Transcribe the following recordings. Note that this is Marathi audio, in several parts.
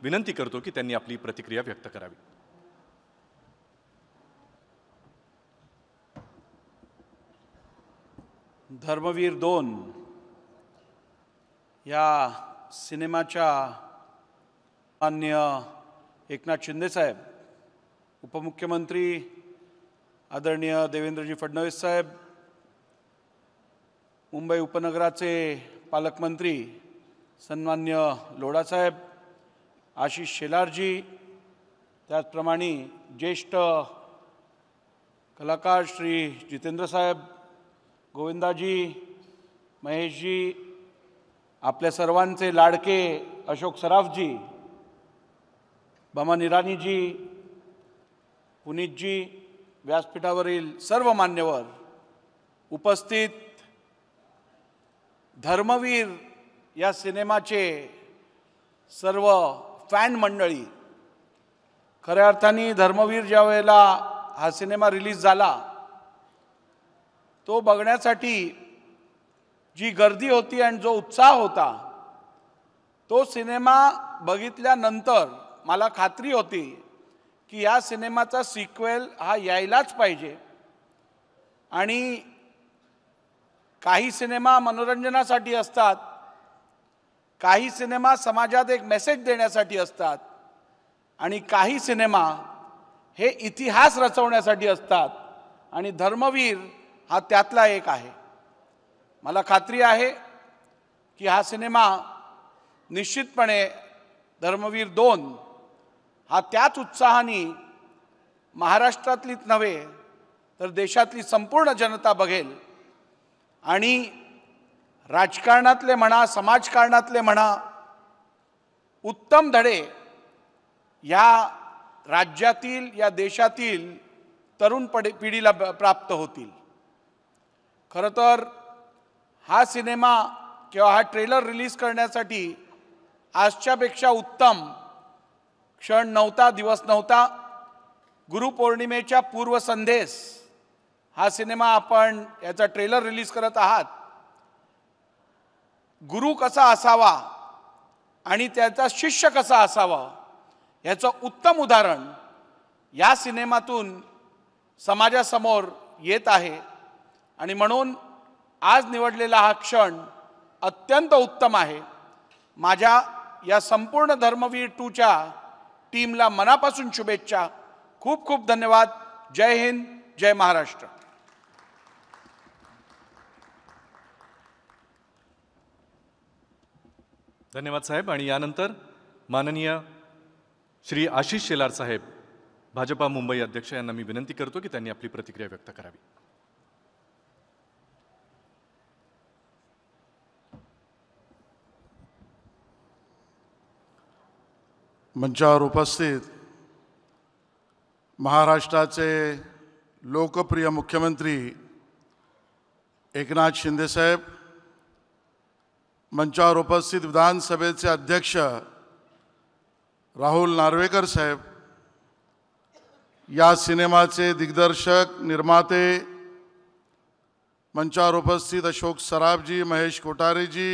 विनंती करतो की त्यांनी आपली प्रतिक्रिया व्यक्त करावी। धर्मवीर 2 या सिनेमाच्या माननीय एकनाथ शिंदे साहेब, उपमुख्यमंत्री आदरणीय देवेंद्रजी फडणवीस साहेब, मुंबई उपनगराचे पालकमंत्री सन्मान्य लोढा साहेब, आशिष शेलारजी, त्याचप्रमाणे ज्येष्ठ कलाकार श्री जितेंद्र साहेब, गोविंदाजी, महेशजी, आपल्या सर्वांचे लाडके अशोक सराफजी, बमन इरानीजी, पुनीतजी, व्यासपीठावरील सर्व मान्यवर, उपस्थित धर्मवीर या सिनेमाचे सर्व फॅन मंडळी, खऱ्या अर्थाने धर्मवीर ज्या वेळेला हा सिनेमा रिलीज झाला तो बघण्यासाठी जी गर्दी होती आणि जो उत्साह होता, तो सिनेमा बघितल्यानंतर मला खात्री होती की या सिनेमाचा सिक्वेल हा यायलाच पाहिजे। आणि काही सिनेमा मनोरंजनासाठी असतात, काही सिनेमा समाजात एक मेसेज देण्यासाठी असतात आणि काही सिनेमा हे इतिहास रचवण्यासाठी असतात आणि धर्मवीर हा त्यातला एक आहे। मला खात्री आहे की हा सिनेमा निश्चितपणे धर्मवीर 2 हा त्याच उत्साहाने महाराष्ट्रातलीच नव्हे तर देशातली संपूर्ण जनता बघेल आणि राजकारणातले म्हणा, समाजकारणातले म्हणा, उत्तम धडे या राज्यातील, या देशातील तरुण पिढीला प्राप्त होतील। खरं तर हा सिनेमा किंवा हा ट्रेलर रिलीज करण्यासाठी आजच्यापेक्षा उत्तम क्षण नव्हता, दिवस नव्हता। गुरुपौर्णिमेच्या पूर्वसंध्येस हा सिनेमा आपण याचा ट्रेलर रिलीज करत आहात। गुरु कसा असावा आणि त्याचा शिष्य कसा असावा याचं उत्तम उदाहरण या सिनेमातून समाजासमोर येत आहे आणि म्हणून आज निवडलेला हा क्षण अत्यंत उत्तम आहे। माझ्या या संपूर्ण धर्मवीर 2च्या टीमला मनापासून शुभेच्छा। खूप खूप धन्यवाद। जय हिंद, जय महाराष्ट्र। धन्यवाद साहेब। आणि यानंतर माननीय श्री आशिष शेलार साहेब, भाजपा मुंबई अध्यक्ष, यांना मी विनंती करतो की त्यांनी आपली प्रतिक्रिया व्यक्त करावी। मंचावर उपस्थित महाराष्ट्राचे लोकप्रिय मुख्यमंत्री एकनाथ शिंदे साहेब, मंचावर उपस्थित विधानसभेचे अध्यक्ष राहुल नार्वेकर साहेब, या सिनेमाचे दिग्दर्शक, निर्माते, मंचावर उपस्थित अशोक सराफजी, महेश कोठारेजी,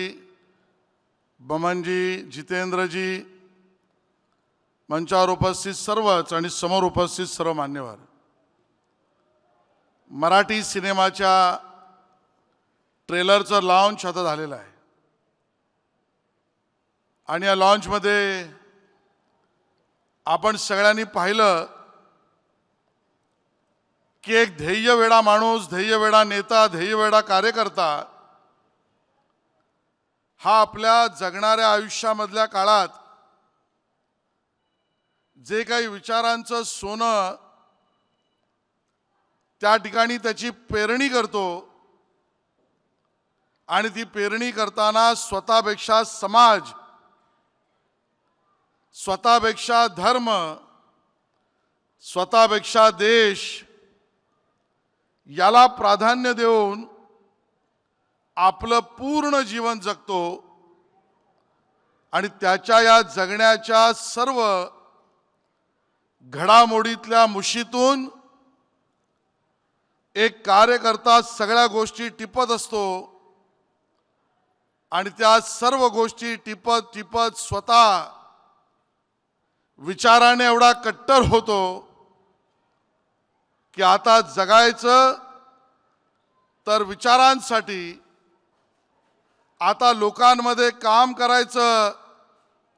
बमनजी, जितेंद्रजी, मंचावर उपस्थित सर्वच आणि समोर उपस्थित सर्व मान्यवर, मराठी सिनेमाच्या ट्रेलरचं लॉन्च आता झालेलं आहे आणि या लॉन्चमध्ये आपण सगळ्यांनी पाहिलं की एक ध्येयवेडा माणूस, ध्येयवेडा नेता, ध्येयवेडा कार्यकर्ता हा आपल्या जगणाऱ्या आयुष्यामधल्या काळात जे काही विचारांचं सोनं त्या ठिकाणी त्याची पेरणी करतो आणि ती पेरणी करताना स्वतःपेक्षा समाज, स्वतःपेक्षा धर्म, स्वतःपेक्षा देश याला प्राधान्य देऊन आपलं पूर्ण जीवन जगतो आणि त्याच्या या जगण्याच्या सर्व घडामोडीतल्या मुशीतून एक कार्यकर्ता सगळ्या गोष्टी टिपत असतो आणि त्या सर्व गोष्टी टिपत टिपत स्वतः विचाराने एवढा कट्टर होतो की आता जगायचं तर विचारांसाठी, आता लोकांमध्ये काम करायचं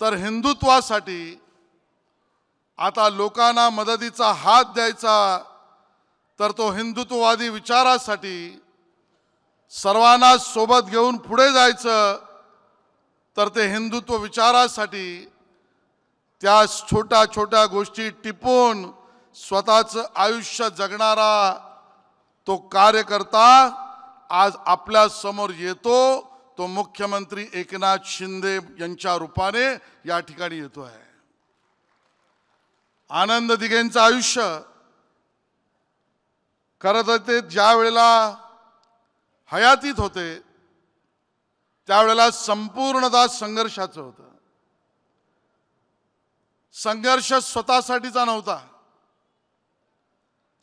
तर हिंदुत्वासाठी, आता लोकांना मदतीचा हात द्यायचा तर तो हिंदुत्ववादी विचारासाठी, सर्वांना सोबत घेऊन पुढे जायचं तर ते हिंदुत्व विचारासाठी, त्या छोट्या छोट्या गोष्टी टिपून स्वतःचं आयुष्य जगणारा तो कार्यकर्ता आज आपल्या समोर येतो. तो मुख्यमंत्री एकनाथ शिंदे यांच्या रूपाने या ठिकाणी येतो आहे. आनंद दिघेंचं आयुष्य खरं तर ते ज्या वेळेला हयातीत होते त्यावेळेला संपूर्णतः संघर्षाचं होतं. संघर्ष स्वतःसाठीचा नव्हता,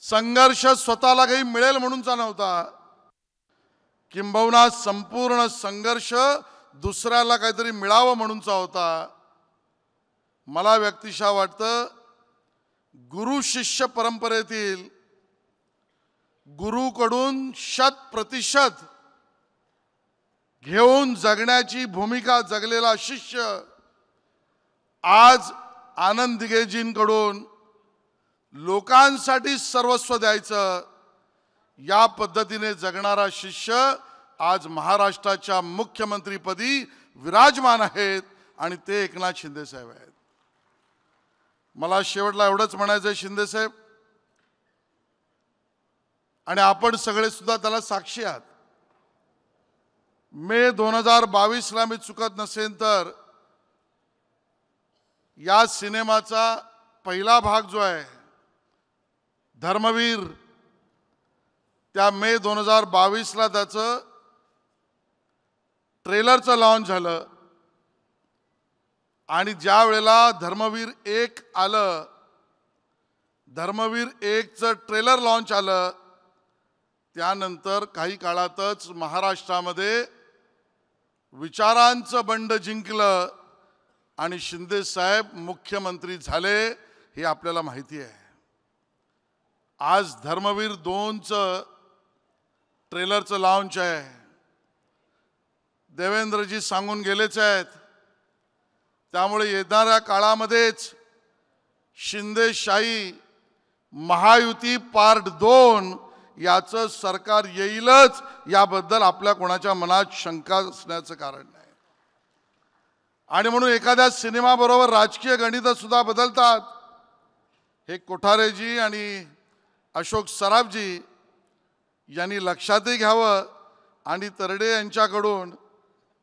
संघर्ष स्वतःला काही मिळेल म्हणूनचा नव्हता, किंबहुना संपूर्ण संघर्ष दुसऱ्याला काहीतरी मिळावं म्हणूनचा होता. मला व्यक्तिशः वाटतं गुरु शिष्य परंपरेतील गुरुकडून 100% घेऊन जगण्याची भूमिका जगलेला शिष्य आज आनंद दिघेजींकडून लोकांसाठी सर्वस्व द्यायचं या पद्धतीने जगणारा शिष्य आज महाराष्ट्राच्या मुख्यमंत्रीपदी विराजमान आहेत आणि ते एकनाथ शिंदे साहेब आहेत. मला शेवटला एवढंच म्हणायचं शिंदे साहेब, आणि आपण सगळे सुद्धा त्याला साक्षी आहात. मे 2022ला मी चुकत नसेन तर या सिनेमाचा पहिला भाग जो आहे धर्मवीर, त्या मे 2022ला त्याचं ट्रेलरचं लॉन्च झालं. आणि ज्या वेळेला धर्मवीर 1 आलं, धर्मवीर 1चं ट्रेलर लॉन्च आलं, त्यानंतर काही काळातच महाराष्ट्रामध्ये विचारांचं बंड जिंकलं आणि शिंदे साहेब मुख्यमंत्री झाले हे आपल्याला माहिती आहे. आज धर्मवीर 2चं ट्रेलरचं लॉन्च आहे. देवेंद्रजी सांगून गेलेच आहेत. त्यामुळे येणाऱ्या काळामध्येच शिंदेशाही महायुती पार्ट 2 याचं सरकार येईलच, याबद्दल आपल्या कोणाच्या मनात शंका असण्याचं कारण नाही. आणि म्हणून एखाद्या सिनेमाबरोबर राजकीय गणितं सुद्धा बदलतात. हे कोठारेजी आणि अशोक सराफजी यांनी लक्षातही घ्यावं. आणि तरडे यांच्याकडून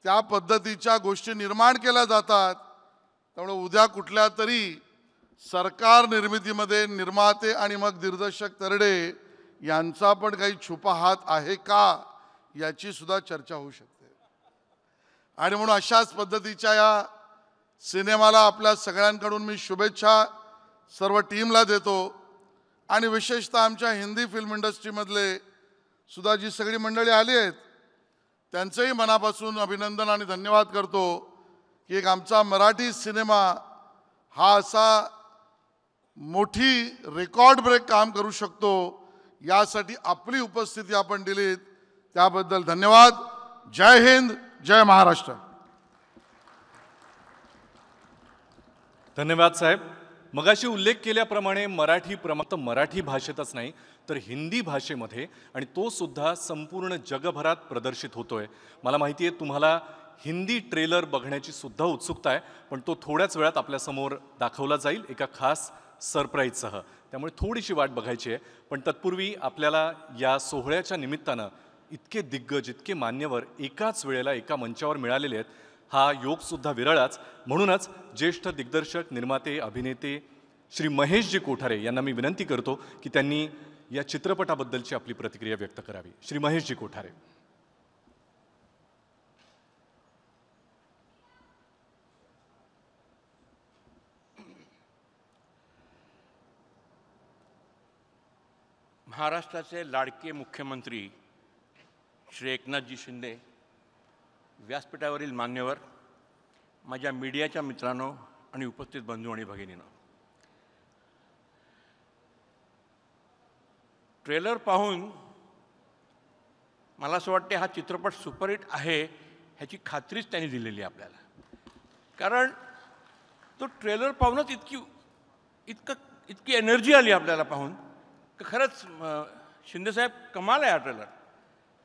त्या पद्धतीच्या गोष्टी निर्माण केल्या जातात. त्यामुळे उद्या कुठल्या तरी सरकार निर्मितीमध्ये निर्माते आणि मग दिग्दर्शक तरडे यांचा पण काही छुपा हात आहे का याची सुद्धा चर्चा होऊ शकते. आणि म्हणून अशाच पद्धतीच्या या सिनेमाला आपल्या सगळ्यांकडून मी शुभेच्छा सर्व टीमला देतो. आणि विशेषतः आमच्या हिंदी फिल्म इंडस्ट्रीमधले सुद्धा जी सगळी मंडळी आली आहेत त्यांचंही मनापासून अभिनंदन आणि धन्यवाद करतो की एक आमचा मराठी सिनेमा हा असा मोठी रेकॉर्ड ब्रेक काम करू शकतो, यासाठी आपली उपस्थिती आपण दिलीत त्याबद्दल धन्यवाद. जय हिंद, जय महाराष्ट्र. धन्यवाद साहेब. मगाशी उल्लेख केल्याप्रमाणे मराठी भाषेतच नाही तर हिंदी भाषेमध्ये, आणि तो सुद्धा संपूर्ण जगभरात प्रदर्शित होतोय. मला माहिती आहे तुम्हाला हिंदी ट्रेलर बघण्याची सुद्धा उत्सुकता आहे, पण तो थोड्याच वेळात आपल्यासमोर दाखवला जाईल एका खास सरप्राईजसह. त्यामुळे थोडीशी वाट बघायची आहे. पण तत्पूर्वी आपल्याला या सोहळ्याच्या निमित्तानं इतके दिग्गज, इतके मान्यवर एकाच वेळेला एका मंचावर मिळालेले आहेत, हा योगसुद्धा विरळाच. म्हणूनच ज्येष्ठ दिग्दर्शक, निर्माते, अभिनेते श्री महेशजी कोठारे यांना मी विनंती करतो की त्यांनी या चित्रपटाबद्दलची आपली प्रतिक्रिया व्यक्त करावी. श्री महेशजी कोठारे. महाराष्ट्राचे लाडके मुख्यमंत्री श्री एकनाथजी शिंदे, व्यासपीठावरील मान्यवर, माझ्या मीडियाच्या मित्रांनो आणि उपस्थित बंधू आणि भगिनींनो, ट्रेलर पाहून मला असं वाटते हा चित्रपट सुपरहिट आहे ह्याची खात्रीच त्यांनी दिलेली आहे आपल्याला. कारण तो ट्रेलर पाहूनच इतकी एनर्जी आली आपल्याला पाहून की खरंच शिंदेसाहेब कमाल आहे हा ट्रेलर.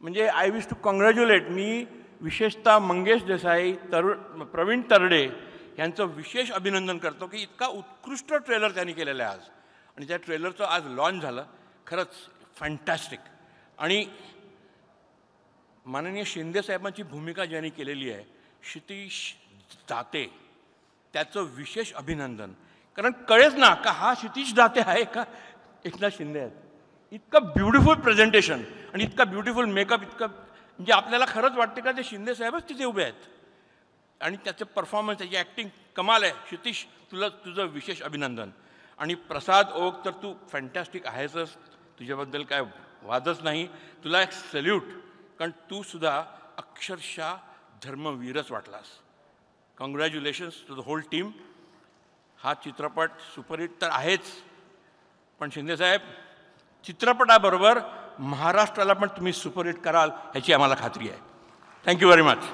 म्हणजे आय विश टू कॉंग्रॅच्युलेट, मी विशेषतः मंगेश देसाई, प्रवीण तरडे यांचं विशेष अभिनंदन करतो की इतका उत्कृष्ट ट्रेलर त्यांनी केलेला आहे आज. आणि त्या ट्रेलरचं आज लॉन्च झालं, खरंच फॅन्टॅस्टिक. आणि माननीय शिंदेसाहेबांची भूमिका ज्यांनी केलेली आहे क्षितिज दाते, त्याचं विशेष अभिनंदन. कारण कळेच ना का हा क्षितिज दाते आहे का एकनाथ शिंदे आहेत. इतकं ब्युटिफुल प्रेझेंटेशन आणि इतका ब्युटिफुल मेकअप, इतकं म्हणजे आपल्याला खरंच वाटते का ते शिंदेसाहेबच तिथे उभे आहेत. आणि त्याचं परफॉर्मन्स, त्याची ॲक्टिंग कमाल आहे. क्षितिज, तुझं विशेष अभिनंदन. आणि प्रसाद ओक तर तू फॅन्टॅस्टिक आहेसच, तुझ्याबद्दल काय वादच नाही. तुला एक सल्यूट, कारण तू सुद्धा अक्षरशः धर्मवीरच वाटलास. Congratulations to the whole team. हा चित्रपट सुपरहिट तर आहेच, पण शिंदेसाहेब चित्रपटाबरोबर महाराष्ट्राला पण तुम्ही सुपरहिट कराल ह्याची आम्हाला खात्री आहे. Thank you very much.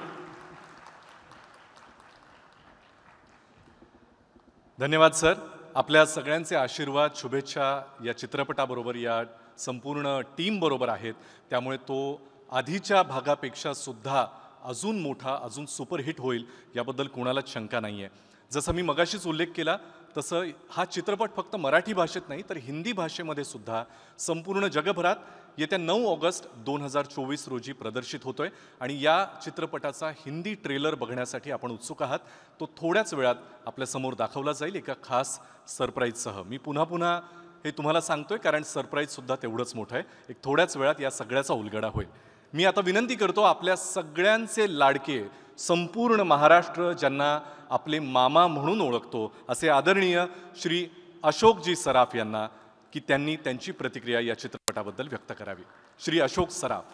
धन्यवाद सर. आपल्या सगळ्यांचे आशीर्वाद, शुभेच्छा या चित्रपटाबरोबर, या संपूर्ण टीमबरोबर आहेत. त्यामुळे तो आधीच्या भागापेक्षा सुद्धा अजून मोठा, अजून सुपरहिट होईल याबद्दल कोणालाच शंका नाही आहे. जसं मी मगाशीच उल्लेख केला तसं हा चित्रपट फक्त मराठी भाषेत नाही तर हिंदी भाषेमध्ये सुद्धा संपूर्ण जगभरात येत्या 9 ऑगस्ट 2024 रोजी प्रदर्शित होतोय. आणि या चित्रपटाचा हिंदी ट्रेलर बघण्यासाठी आपण उत्सुक आहात. तो थोड्याच वेळात आपल्यासमोर दाखवला जाईल एका खास सरप्राईजसह. मी पुन्हा हे तुम्हाला सांगतोय कारण सरप्राईजसुद्धा तेवढंच मोठं आहे. एक थोड्याच वेळात या सगळ्याचा उलगडा होईल. मी आता विनंती करतो आपल्या सगळ्यांचे लाडके, संपूर्ण महाराष्ट्र ज्यांना आपले मामा म्हणून ओळखतो असे आदरणीय श्री अशोकजी सराफ यांना की त्यांनी त्यांची प्रतिक्रिया या चित्रपटाबद्दल व्यक्त करावी. श्री अशोक सराफ.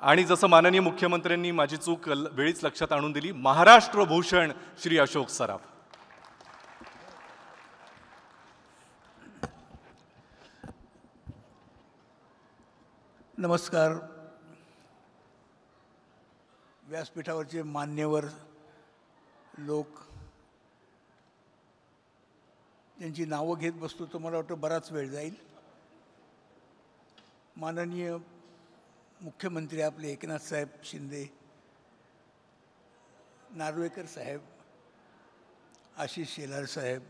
आणि जसं माननीय मुख्यमंत्र्यांनी माझी चूक वेळीच लक्षात आणून दिली, महाराष्ट्र भूषण श्री अशोक सराफ. नमस्कार. व्यासपीठावरचे मान्यवर लोक, त्यांची नावं घेत बसतो तर मला वाटतं बराच वेळ जाईल. माननीय मुख्यमंत्री आपले एकनाथ साहेब शिंदे, नार्वेकर साहेब, आशिष शेलार साहेब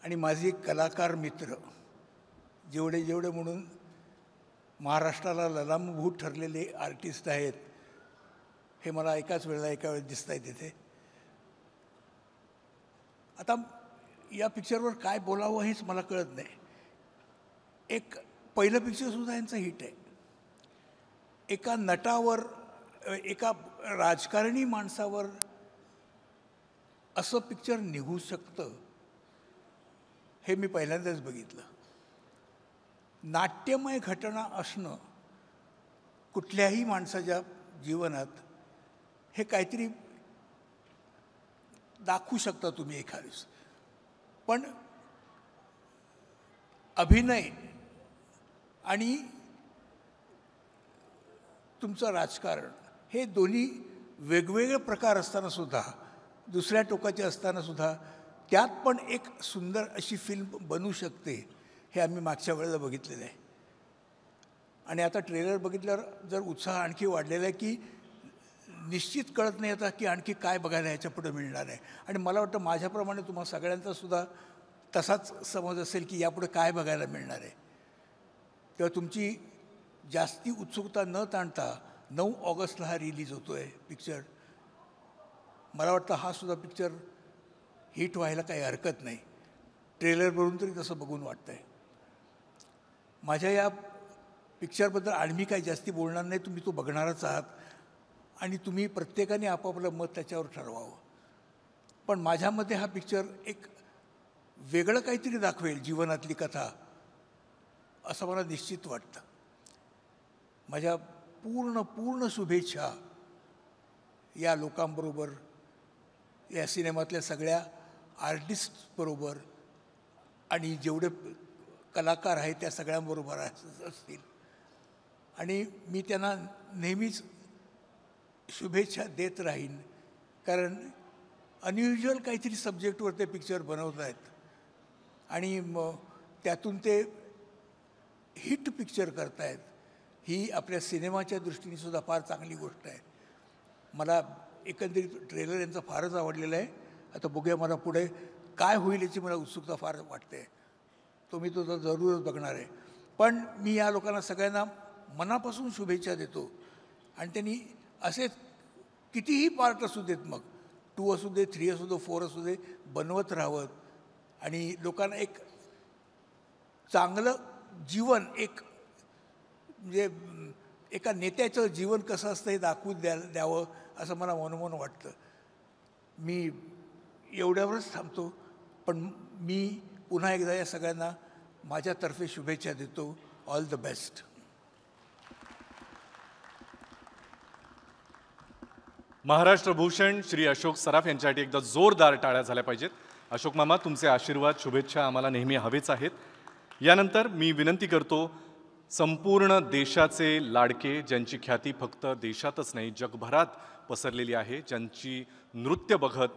आणि माझे कलाकार मित्र जेवढे म्हणून महाराष्ट्राला ललामभूत ठरलेले आर्टिस्ट आहेत, हे मला एका वेळेस दिसत आहेत इथे. आता या पिक्चरवर काय बोलावं हेच मला कळत नाही. एक पहिलं पिक्चरसुद्धा यांचं हिट आहे. एका नटावर, एका राजकारणी माणसावर असं पिक्चर निघू शकतं हे मी पहिल्यांदाच बघितलं. नाट्यमय घटना असणं कुठल्याही माणसाच्या जीवनात हे काहीतरी दाखवू शकता तुम्ही एखाद्यावेळेस. पण अभिनय आणि तुमचं राजकारण हे दोन्ही वेगवेगळे प्रकार असतानासुद्धा, दुसऱ्या टोकाचे असतानासुद्धा त्यात पण एक सुंदर अशी फिल्म बनू शकते हे आम्ही मागच्या वेळेला बघितलेलं आहे. आणि आता ट्रेलर बघितल्यावर जर उत्साह आणखी वाढलेला आहे की निश्चित कळत नाही आता की आणखी काय बघायला ह्याच्या पुढे मिळणार आहे. आणि मला वाटतं माझ्याप्रमाणे तुम्हाला सगळ्यांचासुद्धा तसाच समज असेल की यापुढे काय बघायला मिळणार आहे. तेव्हा तुमची जास्ती उत्सुकता न ताणता 9 ऑगस्टला हा रिलीज होतो आहे पिक्चर. मला वाटतं हा सुद्धा पिक्चर हिट व्हायला काही हरकत नाही. ट्रेलरवरून तरी तसं बघून वाटतं आहे. माझ्या या पिक्चरबद्दल आणि काही जास्ती बोलणार नाही. तुम्ही तो बघणारच आहात आणि तुम्ही प्रत्येकाने आपापलं मत त्याच्यावर ठरवावं. पण माझ्यामध्ये हा पिक्चर एक वेगळं काहीतरी दाखवेल, जीवनातली कथा, असं मला निश्चित वाटतं. माझ्या पूर्ण शुभेच्छा या लोकांबरोबर, या सिनेमातल्या सगळ्या आर्टिस्टबरोबर आणि जेवढे कलाकार आहेत त्या सगळ्यांबरोबर असतील आणि मी त्यांना नेहमीच शुभेच्छा देत राहीन, कारण अनयुज्युअल काहीतरी सब्जेक्टवर ते पिक्चर बनवत आहेत आणि मग त्यातून ते हिट पिक्चर करतायत. ही आपल्या सिनेमाच्या दृष्टीने सुद्धा फार चांगली गोष्ट आहे. मला एकंदरीत ट्रेलर यांचा फारच आवडलेला आहे. आता बघूया मला पुढे काय होईल याची मला उत्सुकता फार वाटते. तो मी तो जरूरच बघणार आहे. पण मी या लोकांना सगळ्यांना मनापासून शुभेच्छा देतो आणि त्यांनी असे कितीही पार्ट असू देत, मग 2 असू दे, 3 असू दे, 4 असू दे, बनवत राहावं आणि लोकांना एक चांगलं जीवन, एक म्हणजे एका नेत्याचं जीवन कसं असतं हे दाखवून द्यावं असं मला मनोमन वाटतं. मी एवढ्यावरच थांबतो, पण मी पुन्हा एकदा या सगळ्यांना माझ्यातर्फे शुभेच्छा देतो. All the best. Maharashtra Bhushan Shri Ashok Saraf यांच्यासाठी एकदा जोरदार टाळ्या झाल्या पाहिजेत. अशोक मामा, तुमचे आशीर्वाद, शुभेच्छा आम्हाला नेहमी हवेच आहेत. यानंतर मी विनंती करतो संपूर्ण देशाचे लाडके, ज्यांची ख्याती फक्त देशातच नाही जगभरात पसरलेली आहे, ज्यांची नृत्य बघत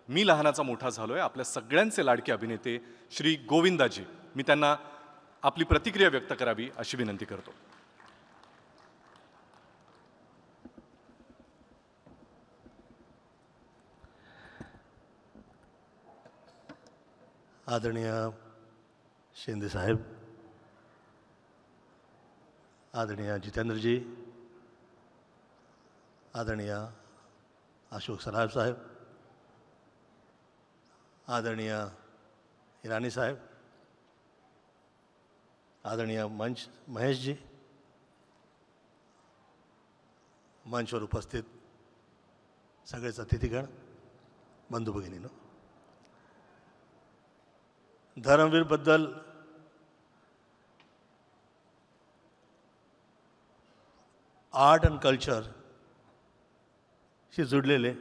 मी लहानाचा मोठा झालो आहे, आपल्या सगळ्यांचे लाडके अभिनेते श्री गोविंदाजी, मी त्यांना आपली प्रतिक्रिया व्यक्त करावी अशी विनंती करतो. आदरणीय शिंदे साहेब, आदरणीय जितेंद्रजी, आदरणीय अशोक सराफ साहेब, आदरणीय ईरानी साहेब, आदरणीय मंच महेश जी, मंचवर उपस्थित सगळेच अतिथीगण, बंधू भगिनीनो, धर्मवीरबद्दल आर्ट अँड कल्चरशी जुडलेले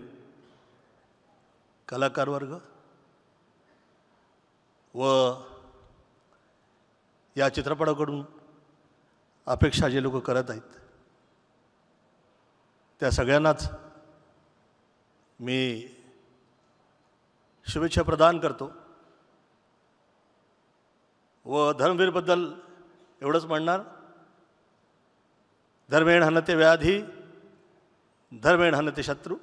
कलाकार वर्ग व या चित्रपटाकडून अपेक्षा जे लोक करत आहेत त्या सगळ्यांनाच मी शुभेच्छा प्रदान करतो व धर्मवीरबद्दल एवढंच म्हणणार, धर्मेण हनते व्याधी, धर्मेण हनते शत्रु,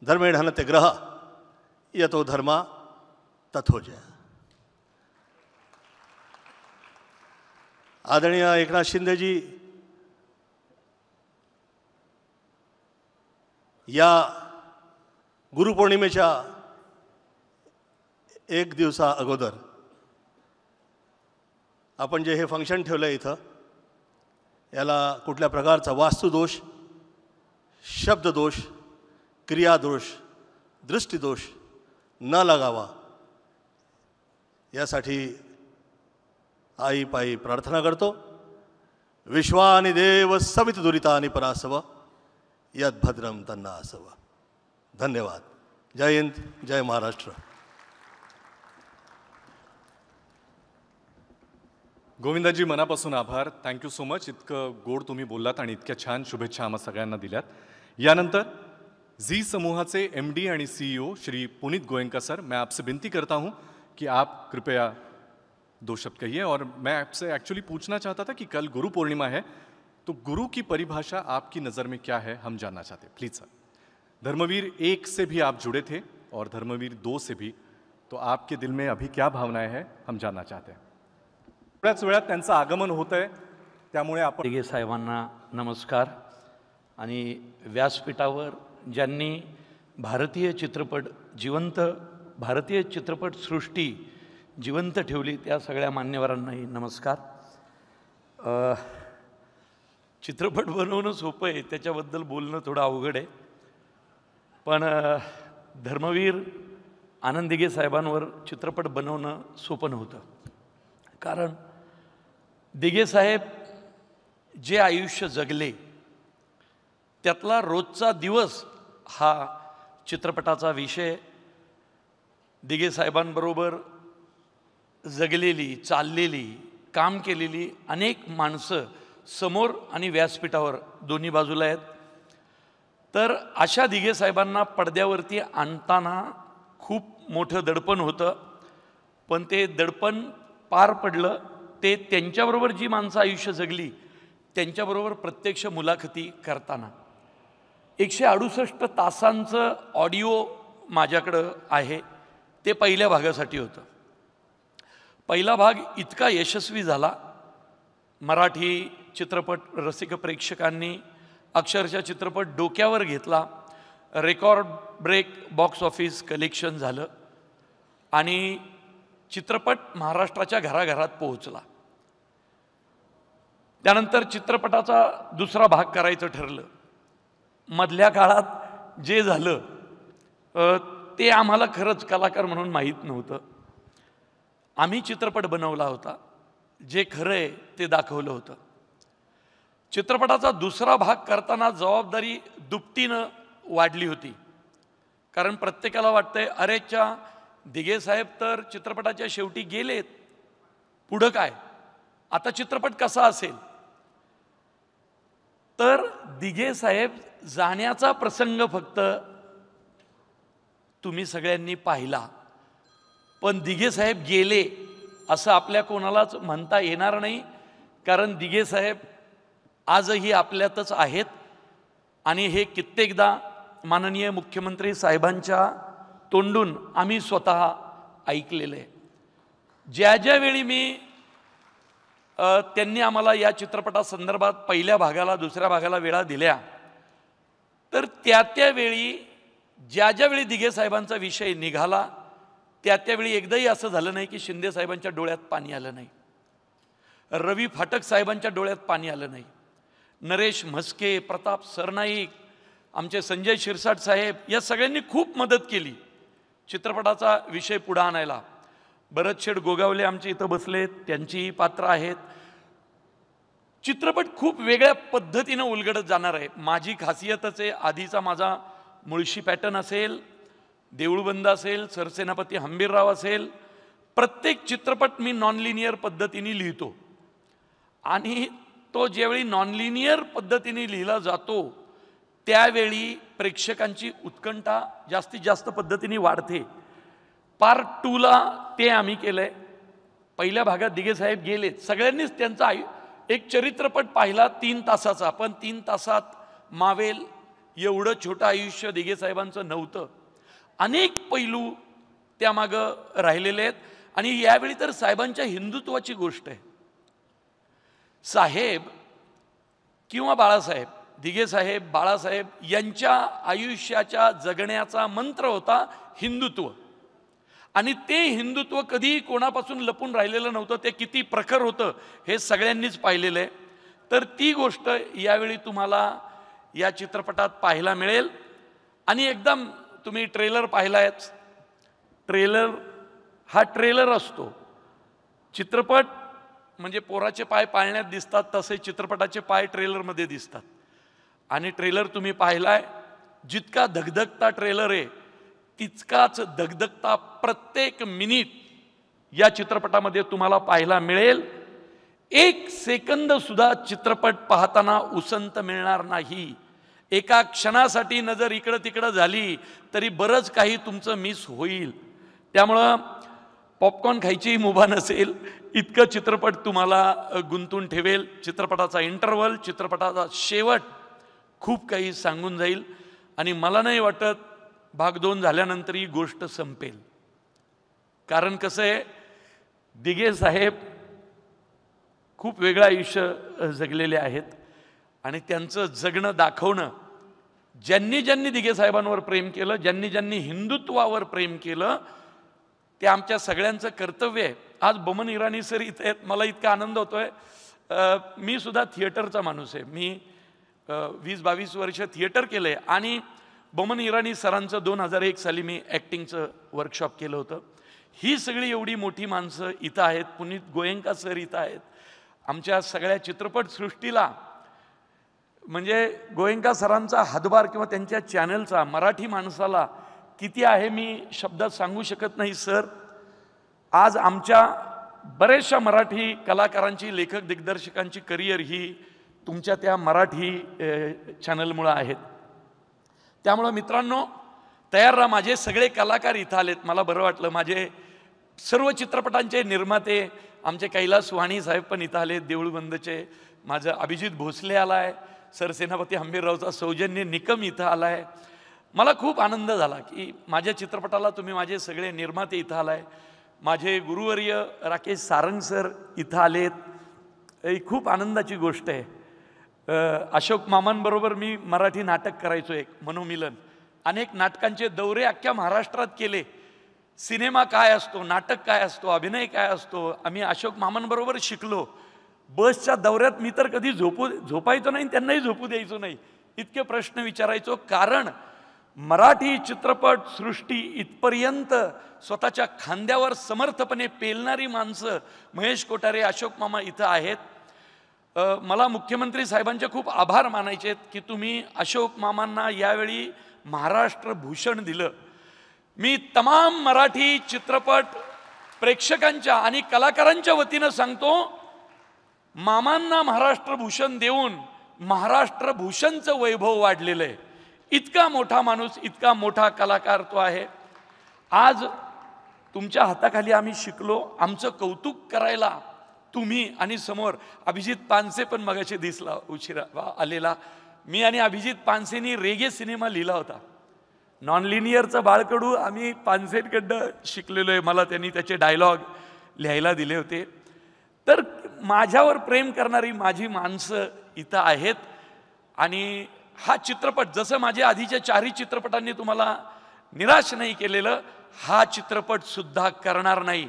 धर्मेण हनते ग्रह, यतो धर्मा तथो जय. आदरणीय एकनाथ शिंदेजी या गुरुपौर्णिमेच्या एक दिवसा अगोदर आपण जे हे फंक्शन ठेवलं आहे इथं, याला कुठल्या प्रकारचा वास्तुदोष, शब्ददोष, क्रियादोष, दृष्टिदोष न लागावा यासाठी आई पायी प्रार्थना करतो. विश्वानि देव सवित दुरितानि परासव यद भद्रम तन्ना असव. धन्यवाद. जय हिंद, जय महाराष्ट्र. गोविंदाजी, मनापासून आभार. Thank you so much. इतकं गोड तुम्ही बोललात आणि इतक्या छान शुभेच्छा आम्हा सगळ्यांना दिल्यात. यानंतर झी समूहाचे MD आणि CEO श्री पुनीत गोयंका सर, मैं आपसे विनती करता हूं कि आप कृपया 2 शब्द कहिए. और मैं आपसे एक्चुअली पूछना चाहता था कि कल गुरु पूर्णिमा है, तो गुरु की परिभाषा आपकी नज़र में क्या है, हम जानना चाहते हैं. Please sir. धर्मवीर 1 से भी आप जुड़े थे और धर्मवीर 2 से भी, तो आपके दिल में अभी क्या भावनाएं हैं, हम जानना चाहते हैं. थोड्याच वेळात त्यांचं आगमन होत आहे, त्यामुळे आपण दिघे साहेबांना नमस्कार. आणि व्यासपीठावर ज्यांनी भारतीय चित्रपट सृष्टी जिवंत ठेवली त्या सगळ्या मान्यवरांनाही नमस्कार. चित्रपट बनवणं सोपं आहे, त्याच्याबद्दल बोलणं थोडं अवघड आहे, पण धर्मवीर आनंद दिघे साहेबांवर चित्रपट बनवणं सोपं नव्हतं. कारण दिघे साहेब जे आयुष्य जगले त्यातला रोजचा दिवस हा चित्रपटाचा विषय. दिघे साहेबांबरोबर जगलेली, चाललेली, काम केलेली अनेक माणसं समोर आणि व्यासपीठावर दोन्ही बाजूला आहेत. तर अशा दिघे साहेबांना पडद्यावरती आणताना खूप मोठं दडपण होतं, पण ते दडपण पार पडलं. ते त्यांच्याबरोबर जी माणसं आयुष्य जगली त्यांच्याबरोबर प्रत्यक्ष मुलाखती करताना 168 तासांचं ऑडिओ माझ्याकडं आहे. ते पहिल्या भागासाठी होतं. पहिला भाग इतका यशस्वी झाला, मराठी चित्रपट रसिक प्रेक्षकांनी अक्षरशः चित्रपट डोक्यावर घेतला. Record break box office collection झालं आणि चित्रपट महाराष्ट्राच्या घराघरात पोहोचला. त्यानंतर चित्रपटाचा दुसरा भाग करायचं ठरलं. मधल्या काळात जे झालं ते आम्हाला खरंच कलाकार म्हणून माहीत नव्हतं. आम्ही चित्रपट बनवला होता, जे खरं आहे ते दाखवलं होतं. चित्रपटाचा दुसरा भाग करताना जबाबदारी दुपटीनं वाढली होती. कारण प्रत्येकाला वाटतंय अरेच्या दिघे साहेब तर चित्रपटाच्या शेवटी गेलेत, पुढं काय, आता चित्रपट कसा असेल. तर दिघे साहेब जाण्याचा प्रसंग फक्त तुम्ही सगळ्यांनी पाहिला, पण दिघे साहेब गेले असं आपल्या कोणालाच म्हणता येणार नाही. कारण दिघे साहेब आजही आपल्यातच आहेत आणि हे कित्येकदा माननीय मुख्यमंत्री साहेबांच्या तोंडून आम्ही स्वतः ऐकलेलं आहे. ज्या ज्यावेळी मी त्यांनी आम्हाला या चित्रपटासंदर्भात पहिल्या भागाला दुसऱ्या भागाला वेळा दिल्या, तर त्यावेळी ज्यावेळी दिघे साहेबांचा विषय निघाला त्यावेळी एकदाही असं झालं नाही की शिंदे साहेबांच्या डोळ्यात पाणी आलं नाही, रवी फाटक साहेबांच्या डोळ्यात पाणी आलं नाही. नरेश म्हस्के, प्रताप सरनाईक, आमचे संजय शिरसाट साहेब या सगळ्यांनी खूप मदत केली चित्रपटाचा विषय पुढे आणायला. भरतशेठ गोगावले आमचे इथं बसलेत, त्यांचीही पात्र आहेत. चित्रपट खूप वेगळ्या पद्धतीनं उलगडत जाणार आहे. माझी खासियतच आहे, आधीचा माझा मुळशी पॅटर्न असेल, देऊळबंद असेल, सरसेनापती हंबीरराव असेल, प्रत्येक चित्रपट मी नॉन लिनियर पद्धतीने लिहितो. आणि तो ज्यावेळी नॉन लिनियर पद्धतीने लिहिला जातो त्यावेळी प्रेक्षकांची उत्कंठा जास्तीत जास्त पद्धतीने वाढते. पार्ट 2ला ते आम्ही केलं आहे. पहिल्या भागात दिघे साहेब गेलेत, सगळ्यांनीच त्यांचा एक चरित्रपट पाहिला 3 तासाचा, पण 3 तासात मावेल एवढं छोटं आयुष्य दिघे साहेबांचं नव्हतं. अनेक पैलू त्यामागं राहिलेले आहेत. आणि यावेळी तर साहेबांच्या हिंदुत्वाची गोष्ट आहे. साहेब किंवा बाळासाहेब, दिघे साहेब, बाळासाहेब यांच्या आयुष्याच्या जगण्याचा मंत्र होता हिंदुत्व. आणि ते हिंदुत्व कधीही कोणापासून लपून राहिलेलं नव्हतं. ते किती प्रखर होतं हे सगळ्यांनीच पाहिलेलं आहे. तर ती गोष्ट यावेळी तुम्हाला या चित्रपटात पाहायला मिळेल. आणि एकदम तुम्ही ट्रेलर पाहिलायच. ट्रेलर हा ट्रेलर असतो. चित्रपट म्हणजे पोराचे पाय पाळण्यात दिसतात, तसे चित्रपटाचे पाय ट्रेलरमध्ये दिसतात. आणि ट्रेलर तुम्ही पाहिलाय, जितका धगधगता ट्रेलर आहे तितकाच धगधगता प्रत्येक मिनिट या चित्रपटामध्ये तुम्हाला पाहायला मिळेल. 1 सेकंद सुद्धा चित्रपट पाहताना उसंत मिळणार नाही. एका क्षणासाठी नजर इकडं तिकडं झाली तरी बरंच काही तुमचं मिस होईल. त्यामुळं पॉपकॉर्न खायचीही मुभा नसेल इतकं चित्रपट तुम्हाला गुंतून ठेवेल. चित्रपटाचा इंटरव्हल, चित्रपटाचा शेवट खूप काही सांगून जाईल. आणि मला नाही वाटत भाग 2 झाल्यानंतर ही गोष्ट संपेल. कारण कसं आहे, दिघे साहेब खूप वेगळं आयुष्य जगलेले आहेत आणि त्यांचं जगणं दाखवणं, ज्यांनी ज्यांनी दिघे साहेबांवर प्रेम केलं, ज्यांनी ज्यांनी हिंदुत्वावर प्रेम केलं, ते आमच्या सगळ्यांचं कर्तव्य आहे. आज बमन इराणी सर इथे आहेत, मला इतका आनंद होतोय. मी सुद्धा थिएटरचा माणूस आहे. मी 20-22 वर्ष थिएटर केलं आहे. आणि बमन इराणी सरांचं 2001 साली मी ॲक्टिंगचं वर्कशॉप केलं होतं. ही सगळी एवढी मोठी माणसं इथं आहेत. पुनीत गोयंका सर इथं आहेत. आमच्या सगळ्या चित्रपटसृष्टीला म्हणजे गोयंका सरांचा हातभार किंवा त्यांच्या चॅनलचा मराठी माणसाला किती आहे मी शब्दात सांगू शकत नाही. सर आज आमच्या बरेचशा मराठी कलाकारांची, लेखक दिग्दर्शकांची करिअर ही तुमच्या त्या मराठी चॅनलमुळं आहेत. त्यामुळं मित्रांनो, तयार राहा. माझे सगळे कलाकार इथं आलेत, मला बरं वाटलं. माझे सर्व चित्रपटांचे निर्माते, आमचे कैलास वाणी साहेब पण इथं आले, देऊळबंदचे. माझं अभिजित भोसले आला आहे, सरसेनापती हंबीररावचा सौजन्य निकम इथं आला आहे. मला खूप आनंद झाला की माझ्या चित्रपटाला तुम्ही माझे सगळे निर्माते इथं आलाय. माझे गुरुवर्य राकेश सारंग सर इथं आलेत, ही खूप आनंदाची गोष्ट आहे. अशोक मामांबरोबर मी मराठी नाटक करायचो, एक मनोमिलन. अनेक नाटकांचे दौरे अख्ख्या महाराष्ट्रात केले. सिनेमा काय असतो, नाटक काय असतो, अभिनय काय असतो, आम्ही अशोक मामांबरोबर शिकलो. बसच्या दौऱ्यात मी तर कधी झोपायचो नाही, त्यांनाही झोपू द्यायचो नाही, इतके प्रश्न विचारायचो. कारण मराठी चित्रपट सृष्टी इथपर्यंत स्वतःच्या खांद्यावर समर्थपणे पेलणारी माणसं महेश कोठारे, अशोक मामा इथं आहेत. मला मुख्यमंत्री साहेबांचे खूप आभार मानायचे आहेत की तुम्ही अशोक मामांना यावेळी महाराष्ट्र भूषण दिलं. मी तमाम मराठी चित्रपट प्रेक्षकांच्या आणि कलाकारांच्या वतीनं सांगतो, मामांना महाराष्ट्र भूषण देऊन महाराष्ट्र भूषणचं वैभव वाढलेलं आहे. इतका मोठा माणूस, इतका मोठा कलाकार तो आहे. आज तुमच्या हाताखाली आम्ही शिकलो. आमचं कौतुक करायला तुम्ही आणि समोर अभिजित पानसे पण मगाशी दिसला उशिरा आलेला. मी आणि अभिजित पानसेनी रेगे सिनेमा लिहिला होता. नॉन लिनियरचं बाळकडू आम्ही पानसेंकडं शिकलेलो आहे. मला त्यांनी त्याचे डायलॉग लिहायला दिले होते. तर माझ्यावर प्रेम करणारी माझी माणसं इथं आहेत. आणि हा चित्रपट, जसं माझ्या आधीच्या 4ही चित्रपटांनी तुम्हाला निराश नाही केलेलं, हा चित्रपट सुद्धा करणार नाही.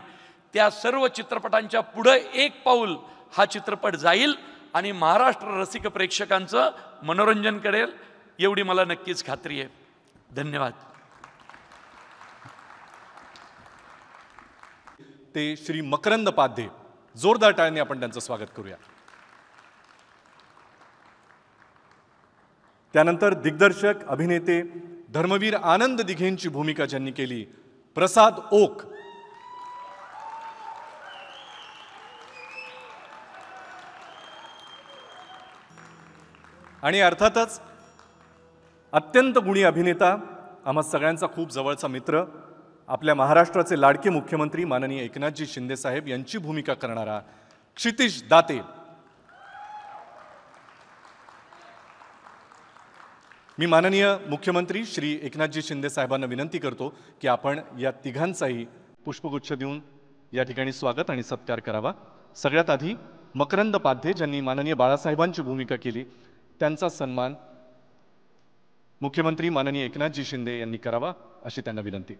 त्या सर्व चित्रपटांच्या पुढं एक पाऊल हा चित्रपट जाईल आणि महाराष्ट्र रसिक प्रेक्षकांचं मनोरंजन करेल, एवढी मला नक्कीच खात्री आहे. धन्यवाद. ते श्री मकरंद पाध्ये, जोरदार टाळ्यांनी आपण त्यांचं स्वागत करूया. त्यानंतर दिग्दर्शक अभिनेते धर्मवीर आनंद दिघेंची भूमिका ज्यांनी केली, प्रसाद ओक. आणि अर्थातच अत्यंत गुणी अभिनेता, आम्हा सगळ्यांचा खूप जवळचा मित्र, आपल्या महाराष्ट्राचे लाडके मुख्यमंत्री माननीय एकनाथजी शिंदे साहेब यांची भूमिका करणारा क्षितिज दाते. मी माननीय मुख्यमंत्री श्री एकनाथजी शिंदे साहेबांना विनंती करतो की आपण या तिघांचाही पुष्पगुच्छ देऊन या ठिकाणी स्वागत आणि सत्कार करावा. सगळ्यात आधी मकरंद पाध्ये ज्यांनी माननीय बाळासाहेबांची भूमिका केली, त्यांचा सन्मान मुख्यमंत्री माननीय एकनाथजी शिंदे यांनी करावा अशी त्यांना विनंती.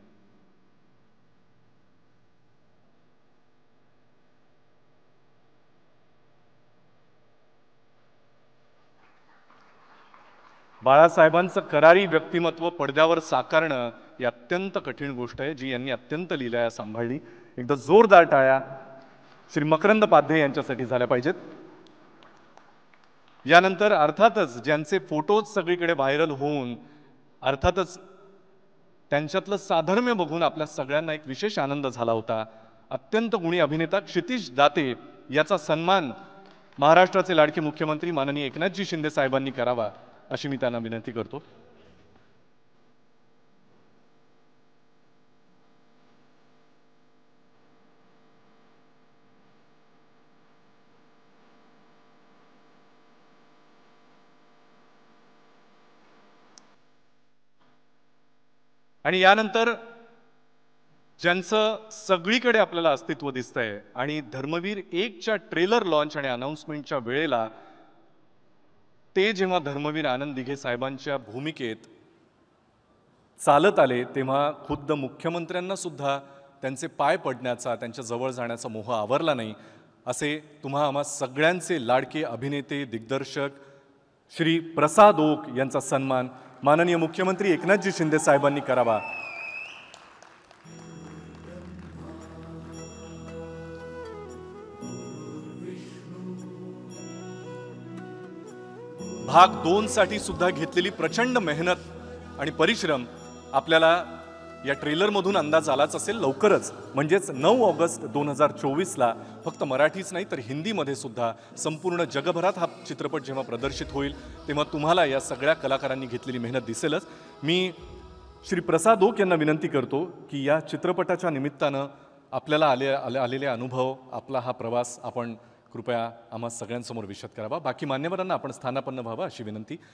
बाळासाहेबांचं करारी व्यक्तिमत्व पडद्यावर साकारणं ही अत्यंत कठीण गोष्ट आहे, जी यांनी अत्यंत लीलया सांभाळली. एकदा जोरदार टाळ्या श्री मकरंद पाध्ये यांच्यासाठी झाल्या पाहिजेत. यानंतर अर्थातच ज्यांचे फोटोज सगळीकडे व्हायरल होऊन अर्थातच त्यांच्यातलं साधर्म्य बघून आपल्या सगळ्यांना एक विशेष आनंद झाला होता, अत्यंत गुणी अभिनेता क्षितिज दाते याचा सन्मान महाराष्ट्राचे लाडके मुख्यमंत्री माननीय एकनाथजी शिंदे साहेबांनी करावा अशी मी त्यांना विनंती करतो. आणि यानंतर ज्यांचं सगळीकडे आपल्याला अस्तित्व दिसतंय आणि धर्मवीर 1च्या ट्रेलर लॉन्च आणि अनाउन्समेंटच्या वेळेला ते जेव्हा धर्मवीर आनंद दिघे साहेबांच्या भूमिकेत चालत आले, तेव्हा खुद्द मुख्यमंत्र्यांना सुद्धा त्यांचे पाय पडण्याचा, त्यांच्या जवळ जाण्याचा मोह आवरला नाही. असे तुम्हा आम्हा सगळ्यांचे लाडके अभिनेते दिग्दर्शक श्री प्रसाद ओक यांचा सन्मान माननीय मुख्यमंत्री एकनाथजी शिंदे साहेबांनी करावा. भाग 2 साठी सुद्धा घेतलेली प्रचंड मेहनत आणि परिश्रम आपल्याला या ट्रेलरमधून अंदाज आलाच असेल. लवकरच म्हणजेच 9 ऑगस्ट 2024ला फक्त मराठीच नाही तर हिंदीमध्ये सुद्धा संपूर्ण जगभरात हा चित्रपट जेव्हा प्रदर्शित होईल तेव्हा तुम्हाला या सगळ्या कलाकारांनी घेतलेली मेहनत दिसेलच. मी श्री प्रसाद ओक यांना विनंती करतो की या चित्रपटाच्या निमित्तानं आपल्याला आलेले अनुभव, आपला हा प्रवास आपण कृपया आम्हा सगळ्यांसमोर विशद करावा. बाकी मान्यवरांना आपण स्थानापन्न व्हावं अशी विनंती.